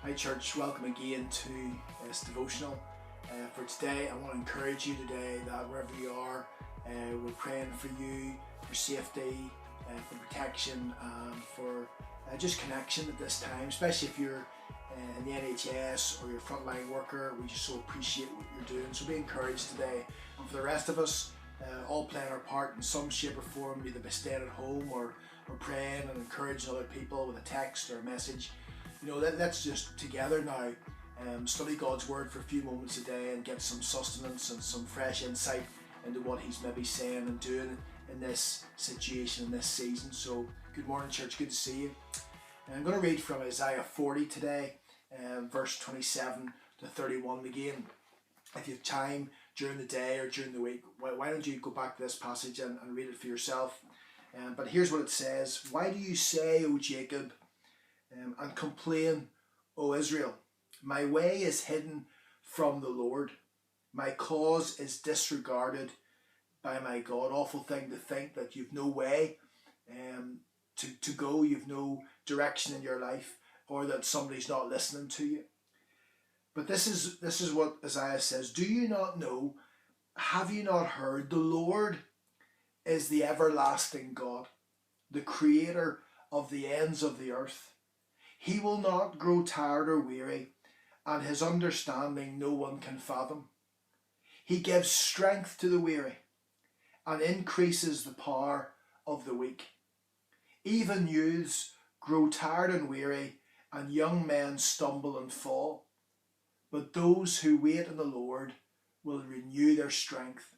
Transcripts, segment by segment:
Hi church, welcome again to this devotional. For today, I want to encourage you today that wherever you are, we're praying for you, for safety, for protection, and for just connection at this time, especially if you're in the NHS or you're a frontline worker. We just so appreciate what you're doing, so be encouraged today. And for the rest of us, all playing our part in some shape or form, either by staying at home or praying and encouraging other people with a text or a message. Let's just together now study God's Word for a few moments a day and get some sustenance and some fresh insight into what He's maybe saying and doing in this situation, in this season. So, good morning church, good to see you. And I'm going to read from Isaiah 40 today, verse 27 to 31 again. If you have time during the day or during the week, why don't you go back to this passage and read it for yourself. But here's what it says. Why do you say, O Jacob, and complain, O Israel? My way is hidden from the Lord. My cause is disregarded by my God. Awful thing to think that you've no way to go, you've no direction in your life, or that somebody's not listening to you. But this is what Isaiah says. Do you not know? Have you not heard? The Lord is the everlasting God, the creator of the ends of the earth. He will not grow tired or weary, and his understanding no one can fathom. He gives strength to the weary and increases the power of the weak. Even youths grow tired and weary, and young men stumble and fall. But those who wait on the Lord will renew their strength.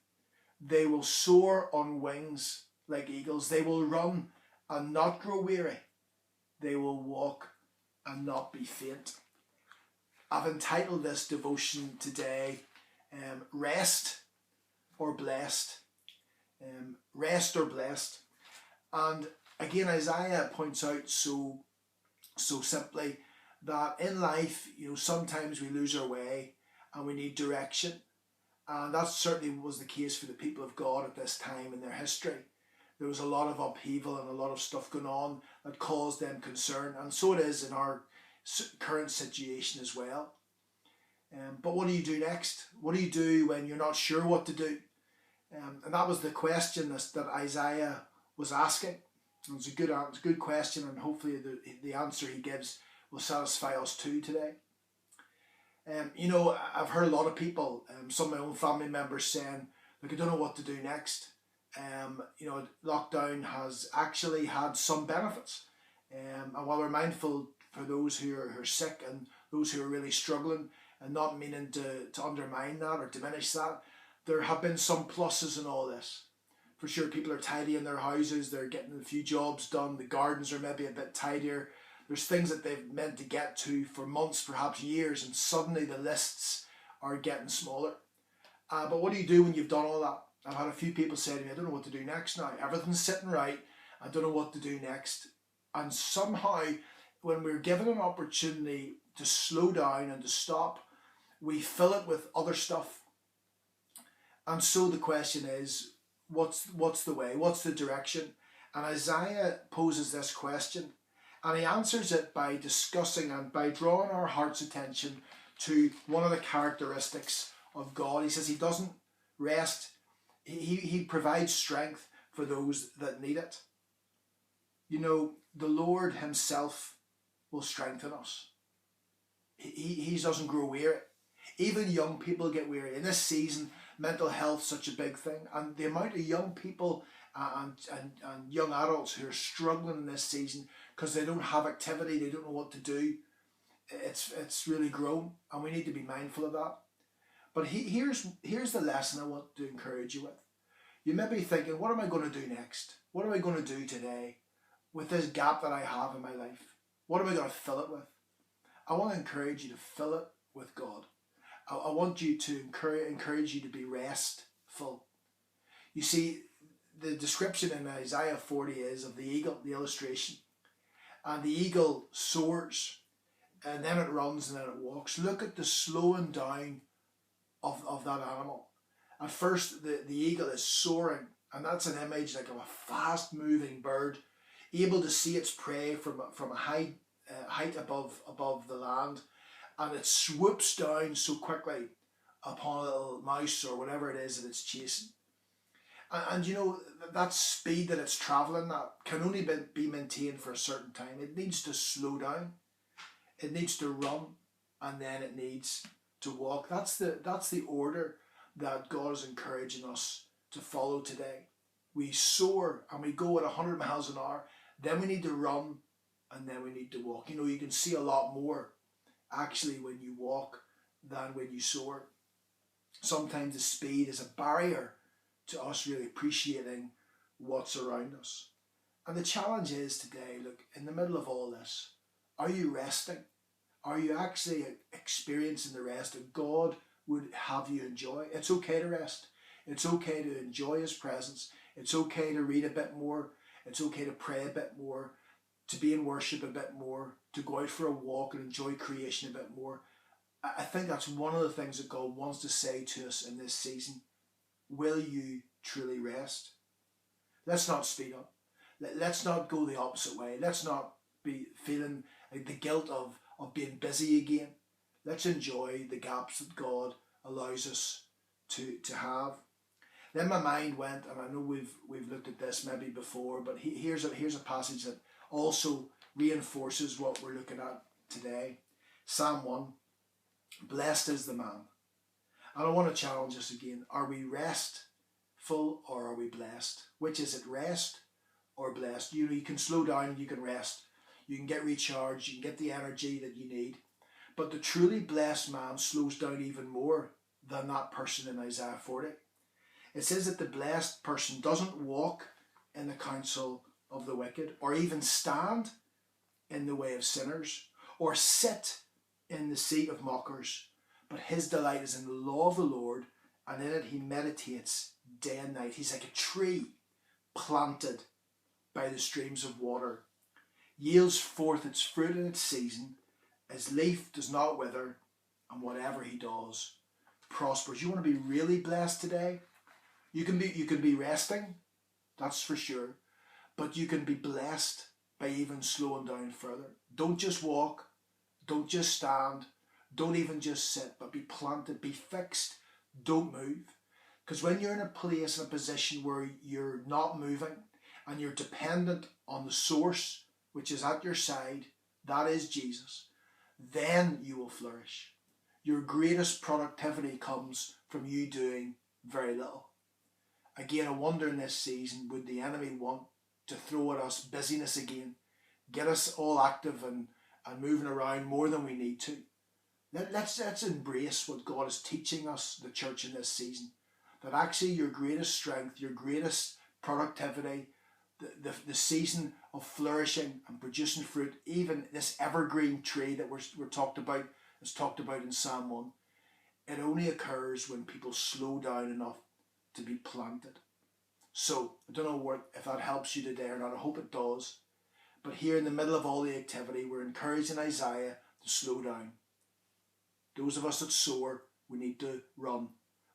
They will soar on wings like eagles. They will run and not grow weary. They will walk and not be faint. I've entitled this devotion today, Rest or Blessed. Rest or Blessed. And again, Isaiah points out so simply that in life, sometimes we lose our way and we need direction. And that certainly was the case for the people of God at this time in their history. There was a lot of upheaval and a lot of stuff going on that caused them concern, and so it is in our current situation as well. But what do you do next? What do you do when you're not sure what to do? And that was the question that Isaiah was asking. And it's a good question, and hopefully the answer he gives will satisfy us too today. I've heard a lot of people, some of my own family members saying, look, I don't know what to do next. Lockdown has actually had some benefits. And while we're mindful for those who are sick and those who are really struggling, and not meaning to undermine that or diminish that, there have been some pluses in all this. For sure, people are tidying their houses, they're getting a few jobs done, the gardens are maybe a bit tidier. There's things that they've meant to get to for months, perhaps years, and suddenly the lists are getting smaller. But what do you do when you've done all that? I've had a few people say to me, I don't know what to do next now. Everything's sitting right. I don't know what to do next. And somehow, when we're given an opportunity to slow down and to stop, we fill it with other stuff. And so the question is, what's the way? What's the direction? And Isaiah poses this question. And he answers it by discussing and by drawing our heart's attention to one of the characteristics of God. He says he doesn't rest. He provides strength for those that need it. The Lord himself will strengthen us. He doesn't grow weary. Even young people get weary. In this season, mental health is such a big thing. And the amount of young people and young adults who are struggling in this season because they don't have activity, they don't know what to do, it's really grown. And we need to be mindful of that. But here's the lesson I want to encourage you with. You may be thinking, what am I going to do next? What am I going to do today with this gap that I have in my life? What am I going to fill it with? I want to encourage you to fill it with God. I want you to encourage you to be restful. You see, the description in Isaiah 40 is of the eagle, the illustration. And the eagle soars, and then it runs, and then it walks. Look at the slowing down of that animal. At first, the eagle is soaring, and that's an image like of a fast-moving bird, able to see its prey from a height above the land, and it swoops down so quickly upon a little mouse or whatever it is that it's chasing. And you know, that speed that it's travelling at can only be maintained for a certain time. It needs to slow down, it needs to run, and then it needs to walk. That's the order that God is encouraging us to follow today. We soar and we go at 100 miles an hour, then we need to run, and then we need to walk. You know, you can see a lot more actually when you walk than when you soar. Sometimes the speed is a barrier to us really appreciating what's around us. And the challenge is today, look, in the middle of all this, are you resting? Are you actually experiencing the rest that God would have you enjoy? It's okay to rest. It's okay to enjoy His presence. It's okay to read a bit more. It's okay to pray a bit more, to be in worship a bit more, to go out for a walk and enjoy creation a bit more. I think that's one of the things that God wants to say to us in this season. Will you truly rest? Let's not speed up. Let's not go the opposite way. Let's not be feeling like the guilt of being busy again. Let's enjoy the gaps that God allows us to have. Then my mind went, and I know we've looked at this maybe before, but here's a passage that also reinforces what we're looking at today. Psalm 1, blessed is the man. And I want to challenge us again. Are we restful or are we blessed? Which is it, rest or blessed? You know, you can slow down and you can rest. You can get recharged. You can get the energy that you need. But the truly blessed man slows down even more than that person in Isaiah 40. It says that the blessed person doesn't walk in the counsel of the wicked, or even stand in the way of sinners, or sit in the seat of mockers. But his delight is in the law of the Lord, and in it he meditates day and night. He's like a tree planted by the streams of water, yields forth its fruit in its season, his leaf does not wither, and whatever he does prospers. You want to be really blessed today? You can be resting, that's for sure, but you can be blessed by even slowing down further. Don't just walk, don't just stand, don't even just sit, but be planted, be fixed, don't move. Because when you're in a place, in a position where you're not moving and you're dependent on the source which is at your side, that is Jesus, then you will flourish. Your greatest productivity comes from you doing very little. Again, I wonder in this season, would the enemy want to throw at us busyness again, get us all active and moving around more than we need to? Let's embrace what God is teaching us, the church, in this season. That actually your greatest strength, your greatest productivity, the season of flourishing and producing fruit, even this evergreen tree that we're talked about, is talked about in Psalm 1, it only occurs when people slow down enough to be planted. So, I don't know if that helps you today or not. I hope it does. But here in the middle of all the activity, we're encouraging Isaiah to slow down. Those of us that soar, we need to run.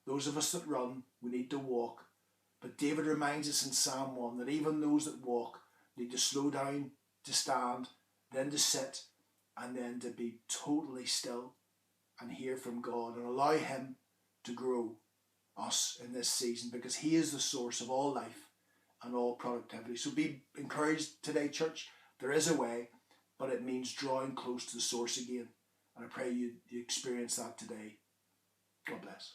Those of us that run, we need to walk. But David reminds us in Psalm 1 that even those that walk need to slow down, to stand, then to sit, and then to be totally still and hear from God and allow Him to grow us in this season, because He is the source of all life and all productivity. So be encouraged today, church. There is a way, but it means drawing close to the source again. And I pray you experience that today. God bless.